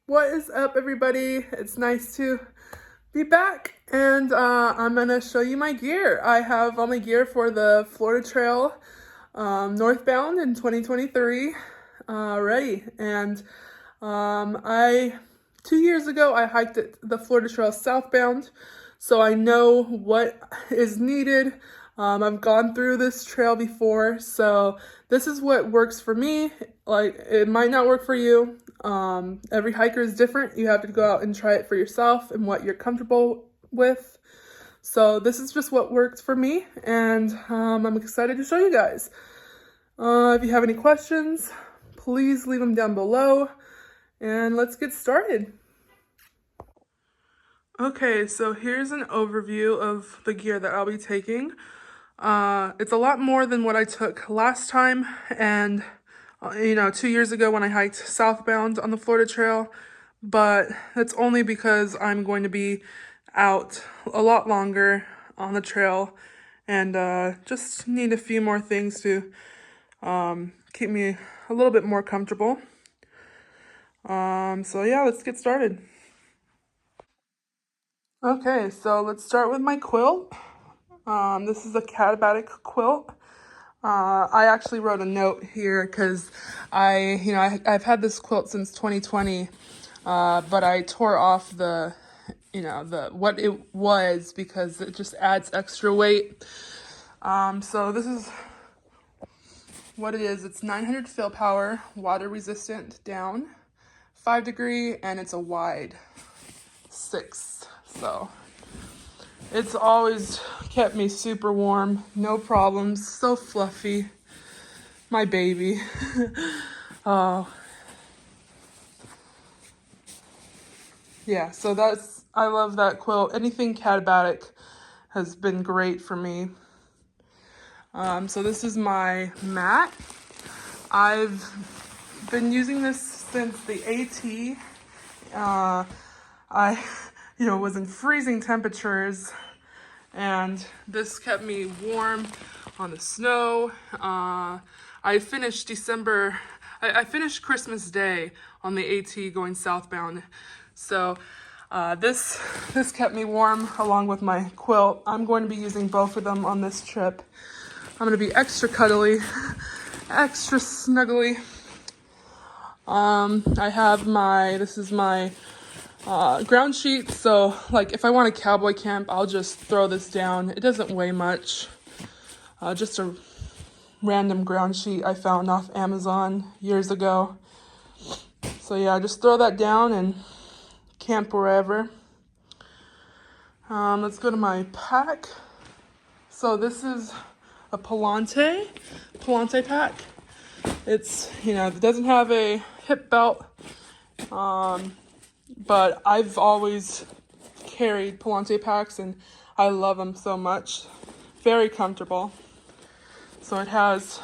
What is up, everybody? It's nice to be back, and I'm gonna show you my gear. I have all my gear for the Florida Trail northbound in 2023 ready. And 2 years ago I hiked the Florida Trail southbound, so I know what is needed. I've gone through this trail before, so this is what works for me. Like, it might not work for you. Every hiker is different. You have to go out and try it for yourself and what you're comfortable with. So this is just what works for me, and I'm excited to show you guys. If you have any questions, please leave them down below, and let's get started. Okay, so here's an overview of the gear that I'll be taking. It's a lot more than what I took last time, and 2 years ago when I hiked southbound on the Florida Trail, but that's only because I'm going to be out a lot longer on the trail, and just need a few more things to keep me a little bit more comfortable. So yeah, let's get started. Okay, so let's start with my quilt. This is a Catabatic quilt. I actually wrote a note here because I've had this quilt since 2020, but I tore off the what it was because it just adds extra weight. So this is what it is. It's 900 fill power, water resistant down, 5 degree, and it's a wide 6. So it's always kept me super warm, no problems, so fluffy. My baby. Oh. Yeah, so I love that quilt. Anything Catabatic has been great for me. So this is my mat. I've been using this since the AT. I was in freezing temperatures, and this kept me warm on the snow. I finished I finished Christmas Day on the AT going southbound. So this kept me warm along with my quilt. I'm going to be using both of them on this trip. I'm going to be extra cuddly, extra snuggly. This is my ground sheet. So like if I want a cowboy camp, I'll just throw this down. It doesn't weigh much. Just a random ground sheet I found off Amazon years ago. So yeah, just throw that down and camp wherever. Let's go to my pack. So this is a Palante pack. It's, it doesn't have a hip belt, but I've always carried Palante packs and I love them so much. Very comfortable. So it has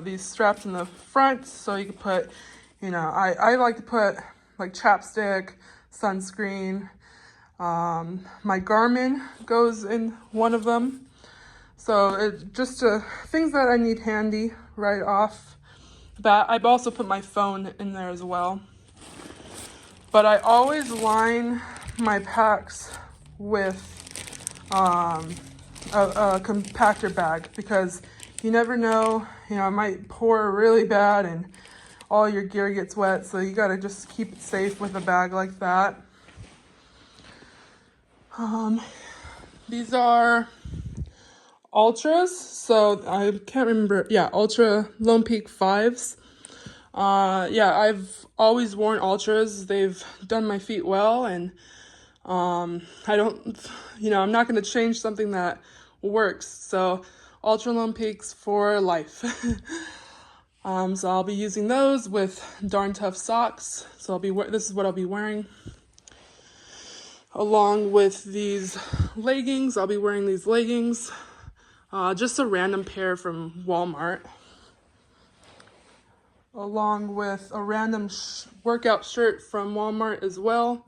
these straps in the front, so you can put, I like to put like chapstick, sunscreen. My Garmin goes in one of them. So it just things that I need handy right off the bat. I've also put my phone in there as well. But I always line my packs with a compactor bag because you never know, it might pour really bad and all your gear gets wet. So you gotta just keep it safe with a bag like that. These are Ultras, so I can't remember. Yeah, Ultra Lone Peak 5s. I've always worn Ultras. They've done my feet well, and I don't, I'm not going to change something that works. So Ultra Lone Peaks for life. So I'll be using those with Darn Tough socks. So this is what I'll be wearing. Along with these leggings, I'll be wearing these leggings. Just a random pair from Walmart. Along with a random workout shirt from Walmart as well.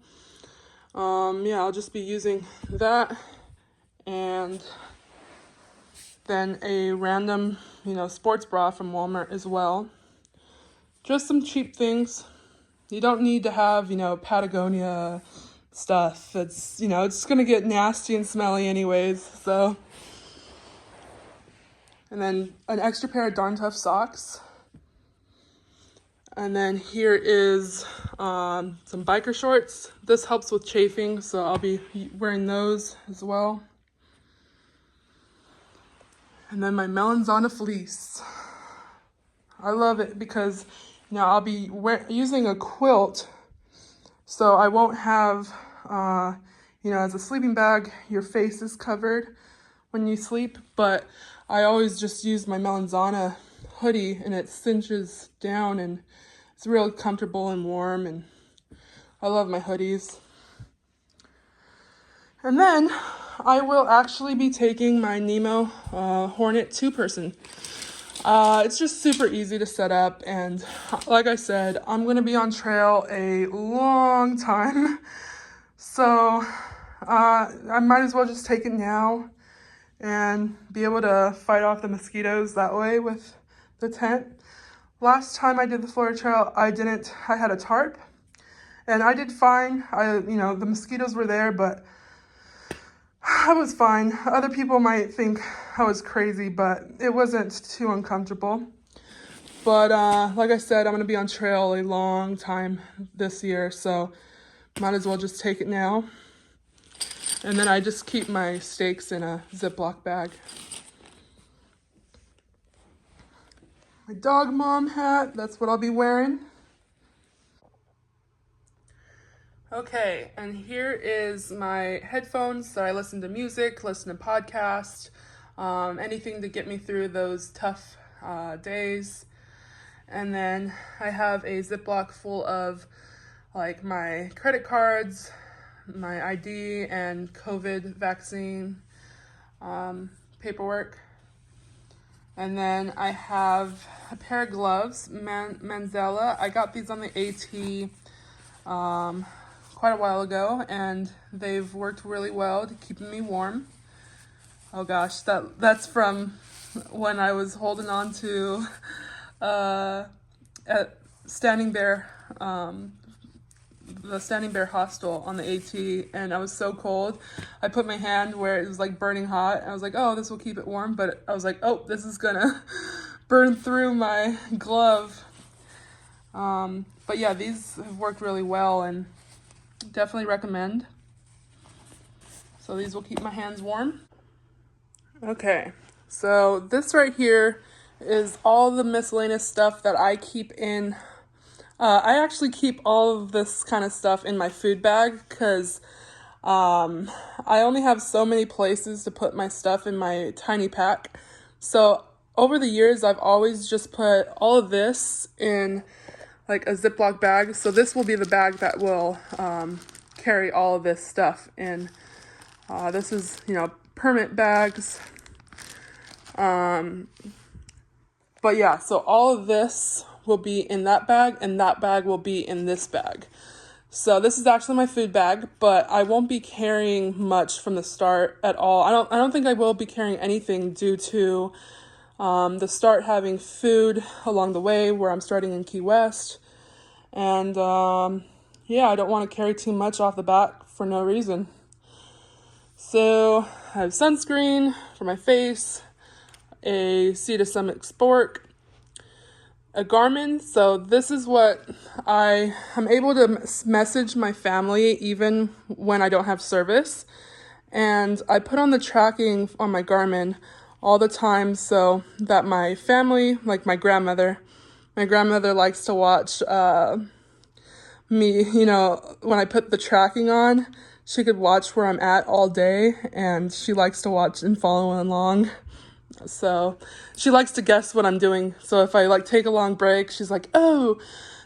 I'll just be using that. And then a random, sports bra from Walmart as well. Just some cheap things. You don't need to have, Patagonia stuff. It's, it's going to get nasty and smelly anyways. So, and then an extra pair of Darn Tough socks. And then here is some biker shorts. This helps with chafing, so I'll be wearing those as well. And then my Melanzana fleece. I love it because I'll be using a quilt, so I won't have, as a sleeping bag, your face is covered when you sleep, but I always just use my Melanzana hoodie, and it cinches down, and it's real comfortable and warm, and I love my hoodies. And then I will actually be taking my Nemo Hornet 2-person. It's just super easy to set up, and like I said, I'm going to be on trail a long time, so I might as well just take it now and be able to fight off the mosquitoes that way with the tent. Last time I did the Florida Trail, I had a tarp, and I did fine. The mosquitoes were there, but I was fine. Other people might think I was crazy, but it wasn't too uncomfortable. But like I said, I'm going to be on trail a long time this year, so might as well just take it now. And then I just keep my stakes in a Ziploc bag. My dog mom hat, that's what I'll be wearing. Okay, and here is my headphones that I listen to music, listen to podcasts, anything to get me through those tough days. And then I have a Ziploc full of like my credit cards, my ID, and COVID vaccine paperwork. And then I have a pair of gloves, Manzella. I got these on the AT quite a while ago, and they've worked really well to keeping me warm. Oh gosh, that's from when I was holding on to at Standing Bear, the Standing Bear hostel on the AT, and I was so cold. I put my hand where it was like burning hot, and I was like, oh, this will keep it warm, but I was like, oh, this is gonna burn through my glove. But yeah, these have worked really well, and definitely recommend. So these will keep my hands warm. Okay, so this right here is all the miscellaneous stuff that I keep in. I actually keep all of this kind of stuff in my food bag because I only have so many places to put my stuff in my tiny pack. So over the years, I've always just put all of this in like a Ziploc bag. So this will be the bag that will carry all of this stuff in. This is, permit bags. But yeah, so all of this will be in that bag, and that bag will be in this bag. So this is actually my food bag, but I won't be carrying much from the start at all. I don't think I will be carrying anything due to the start having food along the way where I'm starting in Key West. And yeah, I don't want to carry too much off the bat for no reason. So I have sunscreen for my face, a Sea to Summit Sport, a Garmin. So this is what I'm able to message my family even when I don't have service. And I put on the tracking on my Garmin all the time so that my family, like my grandmother likes to watch me, when I put the tracking on, she could watch where I'm at all day, and she likes to watch and follow along. So she likes to guess what I'm doing. So if I take a long break, she's like, oh,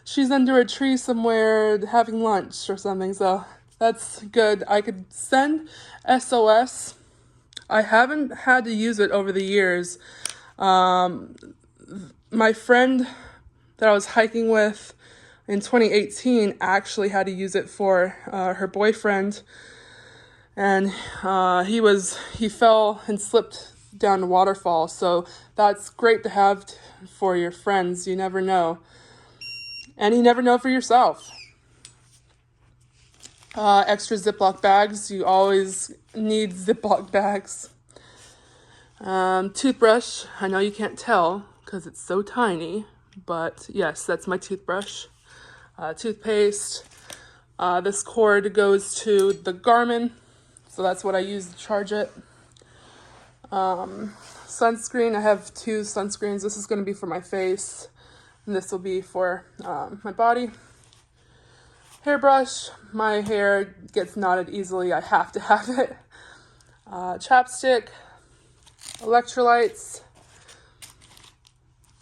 she's under a tree somewhere having lunch or something. So that's good. I could send SOS. I haven't had to use it over the years. My friend that I was hiking with in 2018 actually had to use it for her boyfriend, and he fell and slipped down a waterfall. So that's great to have for your friends. You never know. And you never know for yourself. Extra Ziploc bags. You always need Ziploc bags. Toothbrush. I know you can't tell because it's so tiny, but yes, that's my toothbrush. Toothpaste. This cord goes to the Garmin, so that's what I use to charge it. Sunscreen. I have 2 sunscreens. This is going to be for my face, and this will be for my body. Hairbrush. My hair gets knotted easily. I have to have it. Chapstick. Electrolytes.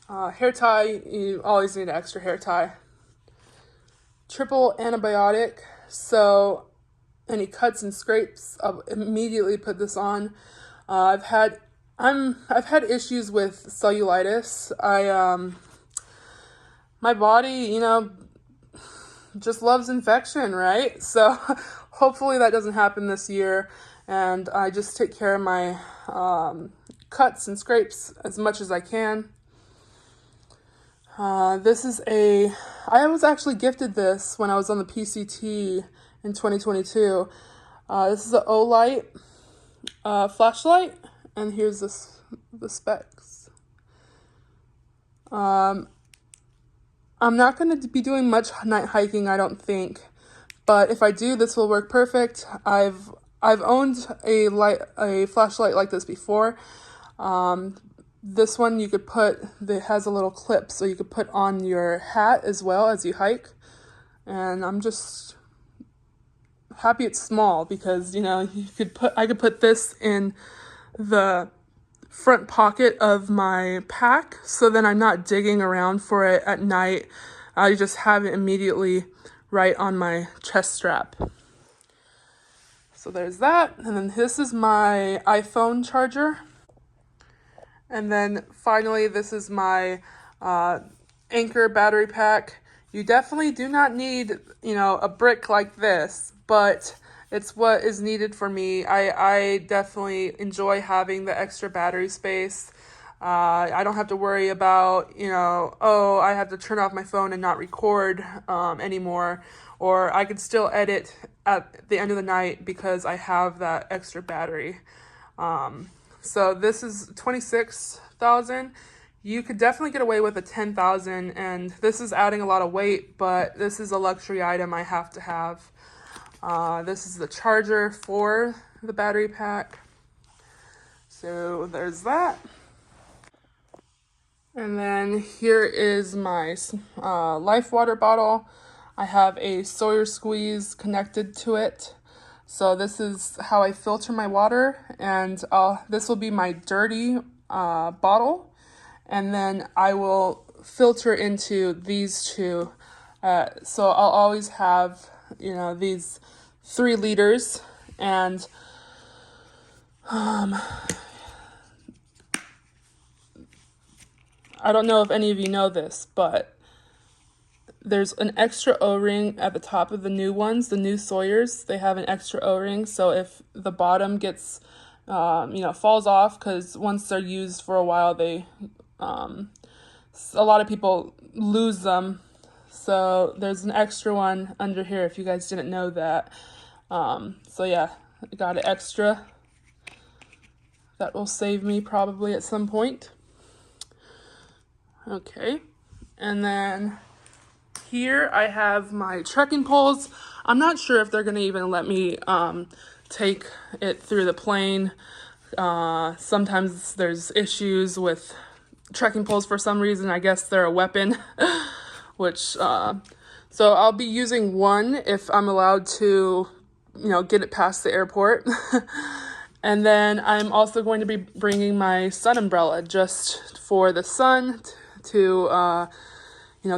Hair tie. You always need an extra hair tie. Triple antibiotic. So any cuts and scrapes, I'll immediately put this on. I've had issues with cellulitis. My body, just loves infection, right? So hopefully that doesn't happen this year, and I just take care of my cuts and scrapes as much as I can. I was actually gifted this when I was on the PCT in 2022. This is an Olight flashlight, and here's the specs. I'm not going to be doing much night hiking, I don't think, but if I do, this will work perfect. I've owned a flashlight like this before. This one you could it has a little clip, so you could put on your hat as well as you hike. And I'm just happy it's small because, I could put this in the front pocket of my pack, so then I'm not digging around for it at night. I just have it immediately right on my chest strap. So there's that. And then this is my iPhone charger. And then finally, this is my Anchor battery pack. You definitely do not need, a brick like this, but it's what is needed for me. I definitely enjoy having the extra battery space. I don't have to worry about, I have to turn off my phone and not record anymore. Or I could still edit at the end of the night because I have that extra battery. So this is $26,000. You could definitely get away with a $10,000, and this is adding a lot of weight, but this is a luxury item I have to have. This is the charger for the battery pack. So there's that. And then here is my Life water bottle. I have a Sawyer squeeze connected to it. So this is how I filter my water, and this will be my dirty bottle. And then I will filter into these 2. So I'll always have, these 3 liters, and I don't know if any of you know this, but there's an extra O-ring at the top of the new ones, the new Sawyers. They have an extra O-ring, so if the bottom gets, falls off, because once they're used for a while, a lot of people lose them. So there's an extra one under here if you guys didn't know that. So yeah, I got an extra. That will save me probably at some point. Okay, and then here I have my trekking poles. I'm not sure if they're going to even let me take it through the plane. Sometimes there's issues with trekking poles for some reason. I guess they're a weapon, which, so I'll be using one if I'm allowed to, get it past the airport. And then I'm also going to be bringing my sun umbrella just for the sun to,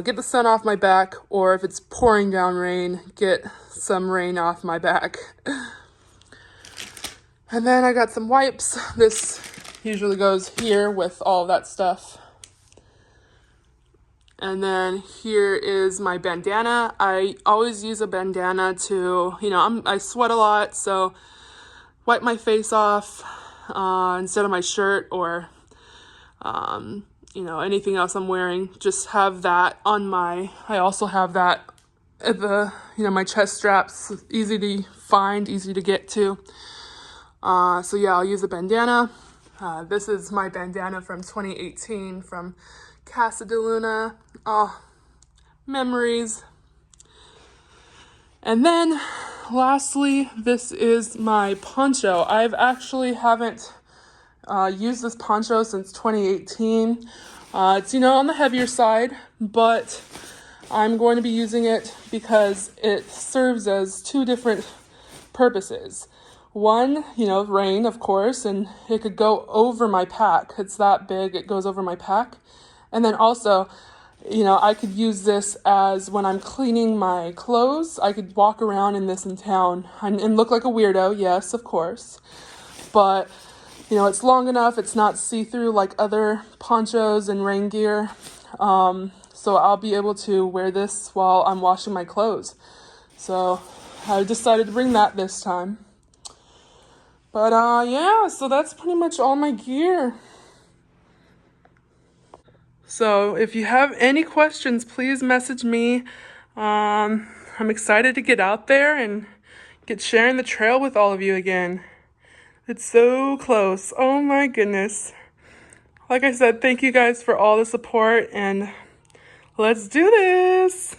get the sun off my back, or if it's pouring down rain, get some rain off my back. And then I got some wipes. This usually goes here with all that stuff. And then here is my bandana. I always use a bandana to, I sweat a lot, so wipe my face off instead of my shirt, or anything else I'm wearing. Just have that on I also have that at my chest straps. Easy to find, easy to get to. So yeah, I'll use a bandana. This is my bandana from 2018 from Casa de Luna. Oh, memories. And then lastly, this is my poncho. I've actually haven't used this poncho since 2018. It's, on the heavier side, but I'm going to be using it because it serves as two different purposes. One, rain, of course, and it could go over my pack. It's that big, it goes over my pack. And then also, I could use this as when I'm cleaning my clothes. I could walk around in this in town and look like a weirdo, yes, of course. But, it's long enough. It's not see-through like other ponchos and rain gear. So I'll be able to wear this while I'm washing my clothes. So I decided to bring that this time. But yeah, so that's pretty much all my gear. So if you have any questions, please message me. I'm excited to get out there and get sharing the trail with all of you again. It's so close. Oh my goodness. Like I said, thank you guys for all the support, and let's do this.